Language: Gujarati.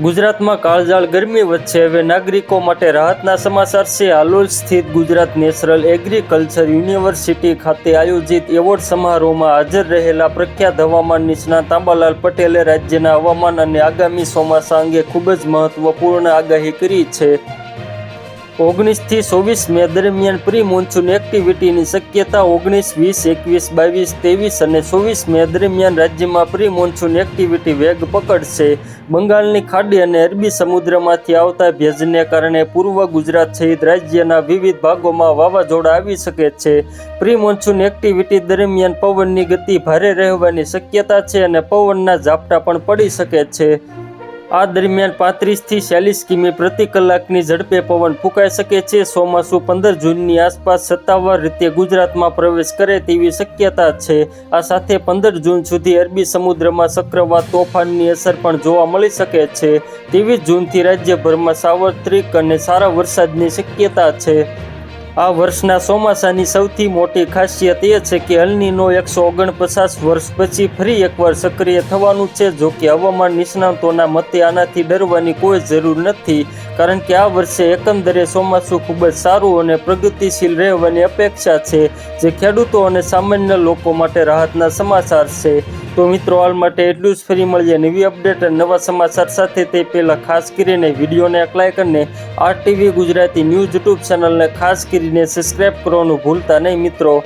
ગુજરાતમાં કાળઝાળ ગરમી વચ્ચે હવે નાગરિકો માટે રાહતના સમાચાર છે। હાલોલ સ્થિત ગુજરાત નેશનલ એગ્રીકલ્ચર યુનિવર્સિટી ખાતે આયોજિત એવોર્ડ સમારોહમાં હાજર રહેલા પ્રખ્યાત હવામાન નિષ્ણાત આંબાલાલ પટેલે રાજ્યના હવામાન અને આગામી ચોમાસા અંગે ખૂબ જ મહત્વપૂર્ણ આગાહી કરી છે। 19 થી 24 મે દરમિયાન પ્રી મોન્સૂન એક્ટિવિટીની શક્યતા 19, 20, 21, 22, 23 અને 24 મે દરમિયાન રાજ્યમાં પ્રી મોન્સૂન એક્ટિવિટી વેગ પકડશે। બંગાળની ખાડી અને અરબી સમુદ્રમાંથી આવતા ભેજને કારણે પૂર્વ ગુજરાત સહિત રાજ્યના વિવિધ ભાગોમાં વાવાઝોડા આવી શકે છે। પ્રી મોન્સૂન એક્ટિવિટી દરમિયાન પવનની ગતિ ભારે રહેવાની શક્યતા છે અને પવનના ઝાપટા પણ પડી શકે છે। આ દરમિયાન 35 થી 40 કિમી પ્રતિ કલાકની ઝડપે પવન ફૂંકાઈ શકે છે। ચોમાસું 15 જૂનની આસપાસ સત્તાવાર રીતે ગુજરાતમાં પ્રવેશ કરે તેવી શક્યતા છે। આ સાથે 15 જૂન સુધી અરબી સમુદ્રમાં ચક્રવાત તોફાનની અસર પણ જોવા મળી શકે છે। 23 જૂનથી રાજ્યભરમાં સાર્વત્રિક અને સારા વરસાદની શક્યતા છે। આ વર્ષના ચોમાસાની સૌથી મોટી ખાસિયત એ છે કે એલ નીનો 149 વર્ષ પછી ફરી એકવાર સક્રિય થવાનું છે। જો કે હવામાન નિષ્ણાતોના મતે આનાથી ડરવાની કોઈ જરૂર નથી, કારણ કે આ વર્ષે એકંદરે ચોમાસું ખૂબ જ સારું અને પ્રગતિશીલ રહેવાની અપેક્ષા છે, જે ખેડૂતો અને સામાન્ય લોકો માટે રાહતના સમાચાર છે। તો મિત્રો, હાલ માટે એટલું જ। ફરી મળીએ નવી અપડેટ અને નવા સમાચાર સાથે। તે પહેલાં ખાસ કરીને વિડીયોને એક લાઇક અને RTV ગુજરાતી ન્યૂઝ યુટ્યુબ ચેનલને ખાસ કરીને સબસ્ક્રાઈબ કરવાનું ભૂલતા નહીં મિત્રો।